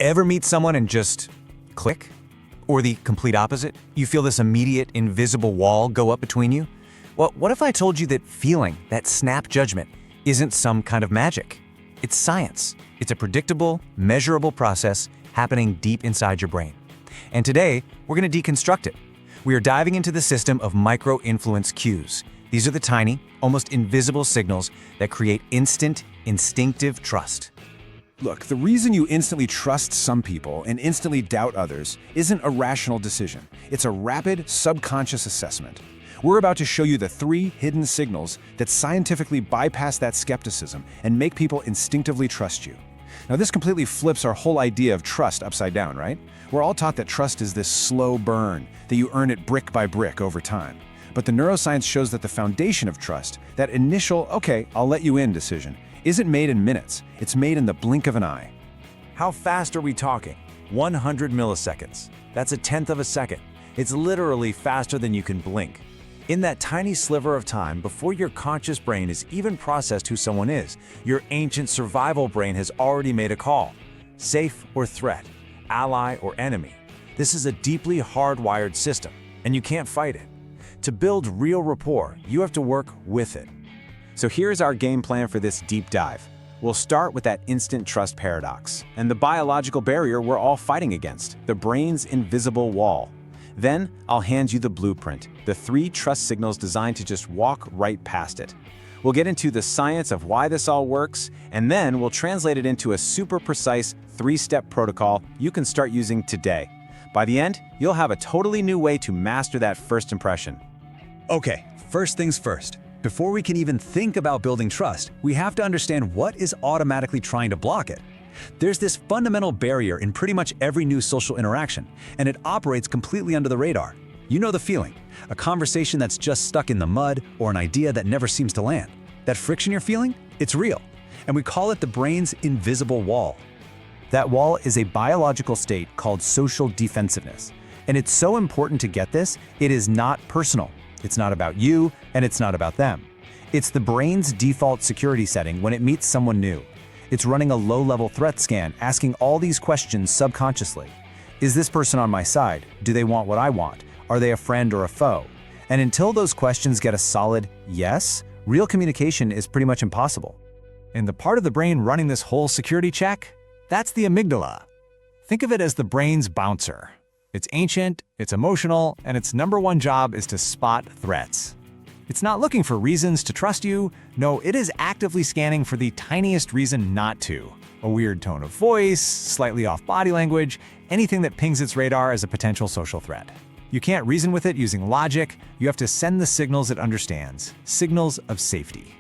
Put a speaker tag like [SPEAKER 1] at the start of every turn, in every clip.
[SPEAKER 1] Ever meet someone and just click? Or the complete opposite? You feel this immediate, invisible wall go up between you? Well, what if I told you that feeling, that snap judgment, isn't some kind of magic? It's science. It's a predictable, measurable process happening deep inside your brain. And today, we're going to deconstruct it. We are diving into the system of micro-influence cues. These are the tiny, almost invisible signals that create instant, instinctive trust.
[SPEAKER 2] Look, the reason you instantly trust some people and instantly doubt others isn't a rational decision. It's a rapid, subconscious assessment. We're about to show you the 3 hidden signals that scientifically bypass that skepticism and make people instinctively trust you. Now, this completely flips our whole idea of trust upside down, right? We're all taught that trust is this slow burn, that you earn it brick by brick over time. But the neuroscience shows that the foundation of trust, that initial, okay, I'll let you in decision, isn't made in minutes. It's made in the blink of an eye.
[SPEAKER 3] How fast are we talking? 100 milliseconds. That's a tenth of a second. It's literally faster than you can blink. In that tiny sliver of time, before your conscious brain has even processed who someone is, your ancient survival brain has already made a call. Safe or threat, ally or enemy. This is a deeply hardwired system, and you can't fight it. To build real rapport, you have to work with it.
[SPEAKER 4] So here's our game plan for this deep dive. We'll start with that instant trust paradox and the biological barrier we're all fighting against, the brain's invisible wall. Then I'll hand you the blueprint, the 3 trust signals designed to just walk right past it. We'll get into the science of why this all works, and then we'll translate it into a super precise 3-step protocol you can start using today. By the end, you'll have a totally new way to master that first impression.
[SPEAKER 1] Okay, first things first. Before we can even think about building trust, we have to understand what is automatically trying to block it. There's this fundamental barrier in pretty much every new social interaction, and it operates completely under the radar. You know the feeling, a conversation that's just stuck in the mud or an idea that never seems to land. That friction you're feeling? It's real, and we call it the brain's invisible wall. That wall is a biological state called social defensiveness, and it's so important to get this, it is not personal. It's not about you, and it's not about them. It's the brain's default security setting when it meets someone new. It's running a low-level threat scan, asking all these questions subconsciously. Is this person on my side? Do they want what I want? Are they a friend or a foe? And until those questions get a solid yes, real communication is pretty much impossible. And the part of the brain running this whole security check? That's the amygdala. Think of it as the brain's bouncer. It's ancient, it's emotional, and its number one job is to spot threats. It's not looking for reasons to trust you. No, it is actively scanning for the tiniest reason not to. A weird tone of voice, slightly off body language, anything that pings its radar as a potential social threat. You can't reason with it using logic. You have to send the signals it understands, signals of safety.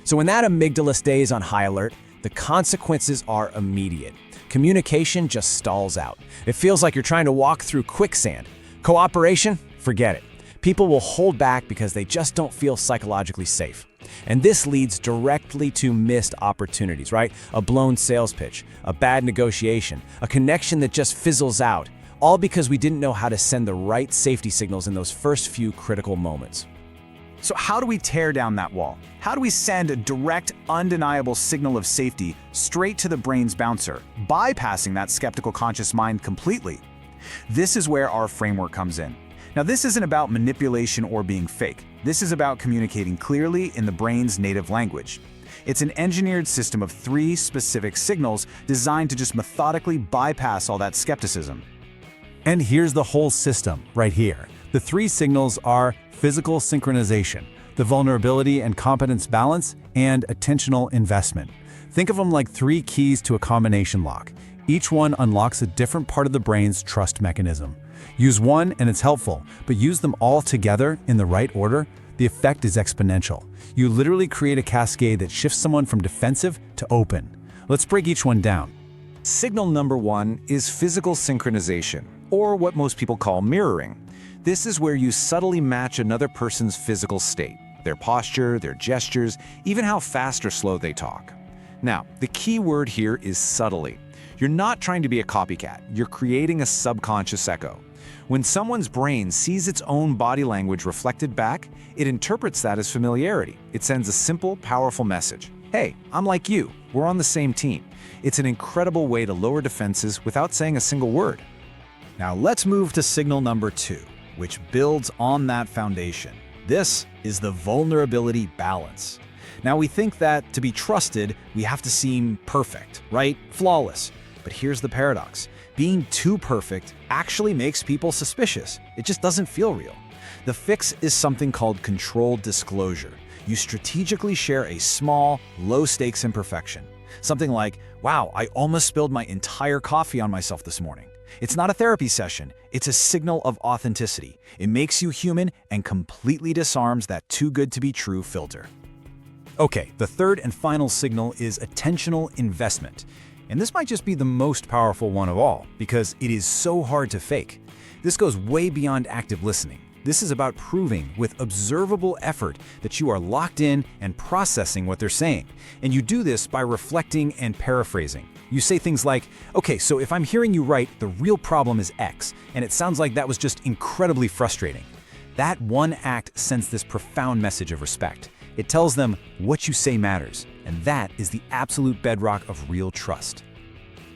[SPEAKER 4] So when that amygdala stays on high alert, the consequences are immediate. Communication just stalls out. It feels like you're trying to walk through quicksand. Cooperation? Forget it. People will hold back because they just don't feel psychologically safe. And this leads directly to missed opportunities, right? A blown sales pitch, a bad negotiation, a connection that just fizzles out, all because we didn't know how to send the right safety signals in those first few critical moments.
[SPEAKER 2] So how do we tear down that wall? How do we send a direct, undeniable signal of safety straight to the brain's bouncer, bypassing that skeptical conscious mind completely? This is where our framework comes in. Now, this isn't about manipulation or being fake. This is about communicating clearly in the brain's native language. It's an engineered system of 3 specific signals designed to just methodically bypass all that skepticism.
[SPEAKER 1] And here's the whole system right here. The 3 signals are physical synchronization, the vulnerability and competence balance, and attentional investment. Think of them like 3 keys to a combination lock. Each one unlocks a different part of the brain's trust mechanism. Use one and it's helpful, but use them all together in the right order, the effect is exponential. You literally create a cascade that shifts someone from defensive to open. Let's break each one down.
[SPEAKER 3] Signal number 1 is physical synchronization, or what most people call mirroring. This is where you subtly match another person's physical state, their posture, their gestures, even how fast or slow they talk. Now, the key word here is subtly. You're not trying to be a copycat, you're creating a subconscious echo. When someone's brain sees its own body language reflected back, it interprets that as familiarity. It sends a simple, powerful message. Hey, I'm like you, we're on the same team.
[SPEAKER 2] It's an incredible way to lower defenses without saying a single word.
[SPEAKER 5] Now let's move to signal number 2, which builds on that foundation. This is the vulnerability balance. Now we think that to be trusted, we have to seem perfect, right? Flawless. But here's the paradox. Being too perfect actually makes people suspicious. It just doesn't feel real. The fix is something called controlled disclosure. You strategically share a small, low-stakes imperfection. Something like, wow, I almost spilled my entire coffee on myself this morning. It's not a therapy session, it's a signal of authenticity. It makes you human and completely disarms that too good to be true filter.
[SPEAKER 1] Okay, the third and final signal is attentional investment. And this might just be the most powerful one of all, because it is so hard to fake. This goes way beyond active listening. This is about proving with observable effort that you are locked in and processing what they're saying. And you do this by reflecting and paraphrasing. You say things like, okay, so if I'm hearing you right, the real problem is X, and it sounds like that was just incredibly frustrating. That one act sends this profound message of respect. It tells them what you say matters, and that is the absolute bedrock of real trust.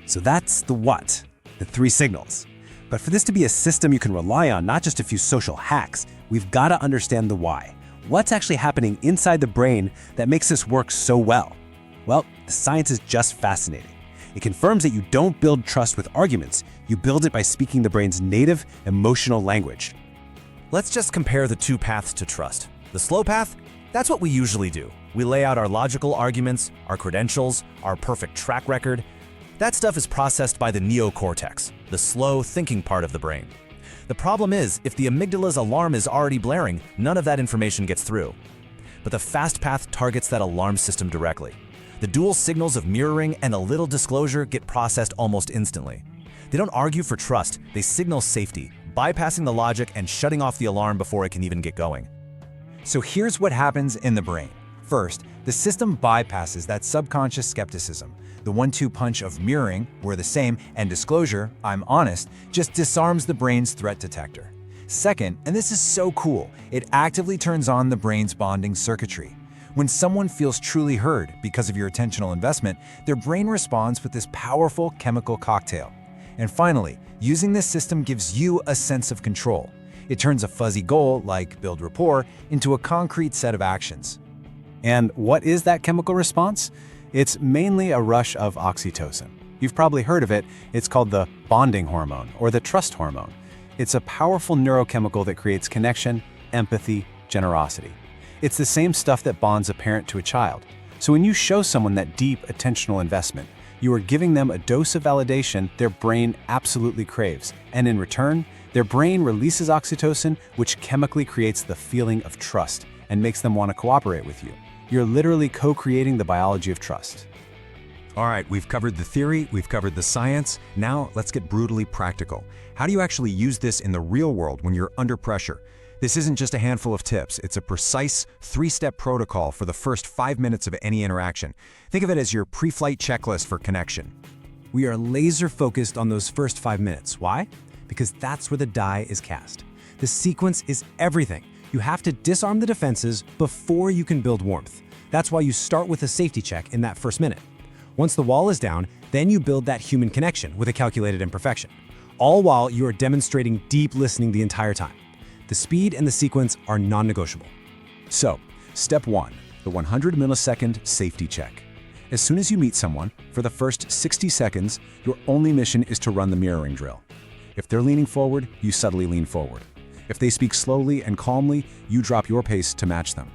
[SPEAKER 6] So that's the what, the 3 signals. But for this to be a system you can rely on, not just a few social hacks, we've got to understand the why. What's actually happening inside the brain that makes this work so well? Well, the science is just fascinating. It confirms that you don't build trust with arguments, you build it by speaking the brain's native emotional language.
[SPEAKER 3] Let's just compare the 2 paths to trust. The slow path? That's what we usually do. We lay out our logical arguments, our credentials, our perfect track record. That stuff is processed by the neocortex, the slow thinking part of the brain. The problem is, if the amygdala's alarm is already blaring, none of that information gets through. But the fast path targets that alarm system directly. The dual signals of mirroring and a little disclosure get processed almost instantly. They don't argue for trust, they signal safety, bypassing the logic and shutting off the alarm before it can even get going.
[SPEAKER 1] So here's what happens in the brain. First, the system bypasses that subconscious skepticism. The 1-2 punch of mirroring, we're the same, and disclosure, I'm honest, just disarms the brain's threat detector. Second, and this is so cool, it actively turns on the brain's bonding circuitry. When someone feels truly heard because of your attentional investment, their brain responds with this powerful chemical cocktail. And finally, using this system gives you a sense of control. It turns a fuzzy goal, like build rapport, into a concrete set of actions.
[SPEAKER 6] And what is that chemical response? It's mainly a rush of oxytocin. You've probably heard of it. It's called the bonding hormone or the trust hormone. It's a powerful neurochemical that creates connection, empathy, generosity. It's the same stuff that bonds a parent to a child. So when you show someone that deep attentional investment, you are giving them a dose of validation their brain absolutely craves. And in return, their brain releases oxytocin, which chemically creates the feeling of trust and makes them want to cooperate with you. You're literally co-creating the biology of trust.
[SPEAKER 1] All right, we've covered the theory, we've covered the science. Now let's get brutally practical. How do you actually use this in the real world when you're under pressure? This isn't just a handful of tips, it's a precise 3-step protocol for the first 5 minutes of any interaction. Think of it as your pre-flight checklist for connection. We are laser focused on those first 5 minutes. Why? Because that's where the die is cast. The sequence is everything. You have to disarm the defenses before you can build warmth. That's why you start with a safety check in that first minute. Once the wall is down, then you build that human connection with a calculated imperfection, all while you are demonstrating deep listening the entire time. The speed and the sequence are non-negotiable. So, step 1, the 100 millisecond safety check. As soon as you meet someone, for the first 60 seconds, your only mission is to run the mirroring drill. If they're leaning forward, you subtly lean forward. If they speak slowly and calmly, you drop your pace to match them.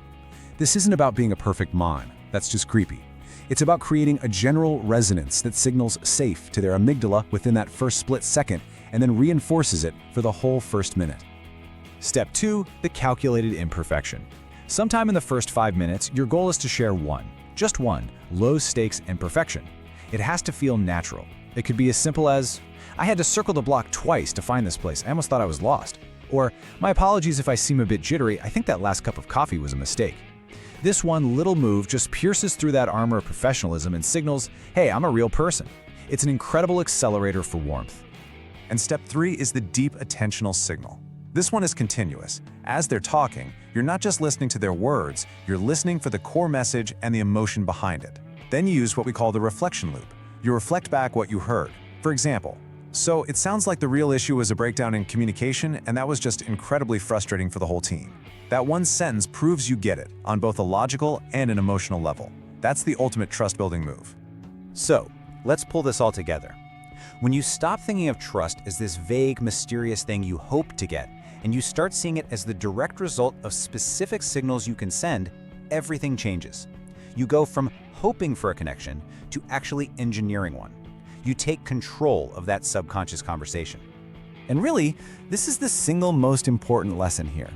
[SPEAKER 1] This isn't about being a perfect mime. That's just creepy. It's about creating a general resonance that signals safe to their amygdala within that first split second and then reinforces it for the whole first minute.
[SPEAKER 5] Step 2, the calculated imperfection. Sometime in the first 5 minutes, your goal is to share just one, low-stakes imperfection. It has to feel natural. It could be as simple as, I had to circle the block twice to find this place. I almost thought I was lost. Or, my apologies if I seem a bit jittery. I think that last cup of coffee was a mistake. This one little move just pierces through that armor of professionalism and signals, hey, I'm a real person. It's an incredible accelerator for warmth.
[SPEAKER 2] And step 3 is the deep attentional signal. This one is continuous. As they're talking, you're not just listening to their words, you're listening for the core message and the emotion behind it. Then you use what we call the reflection loop.
[SPEAKER 3] You reflect back what you heard. For example, so it sounds like the real issue was a breakdown in communication, and that was just incredibly frustrating for the whole team. That one sentence proves you get it, on both a logical and an emotional level. That's the ultimate trust-building move.
[SPEAKER 1] So, let's pull this all together. When you stop thinking of trust as this vague, mysterious thing you hope to get, and you start seeing it as the direct result of specific signals you can send, everything changes. You go from hoping for a connection to actually engineering one. You take control of that subconscious conversation.
[SPEAKER 6] And really, this is the single most important lesson here.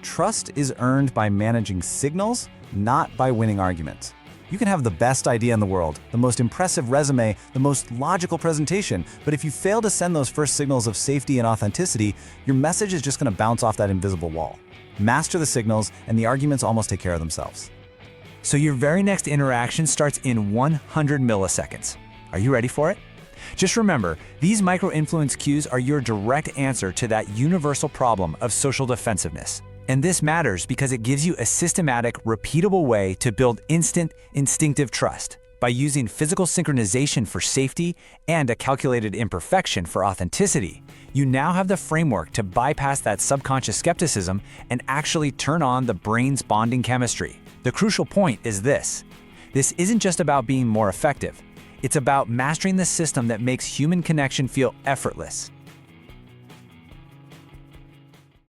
[SPEAKER 6] Trust is earned by managing signals, not by winning arguments. You can have the best idea in the world, the most impressive resume, the most logical presentation, but if you fail to send those first signals of safety and authenticity, your message is just going to bounce off that invisible wall. Master the signals, and the arguments almost take care of themselves.
[SPEAKER 4] So your very next interaction starts in 100 milliseconds. Are you ready for it? Just remember, these micro-influence cues are your direct answer to that universal problem of social defensiveness. And this matters because it gives you a systematic, repeatable way to build instant, instinctive trust. By using physical synchronization for safety and a calculated imperfection for authenticity, you now have the framework to bypass that subconscious skepticism and actually turn on the brain's bonding chemistry. The crucial point is this. This isn't just about being more effective. It's about mastering the system that makes human connection feel effortless.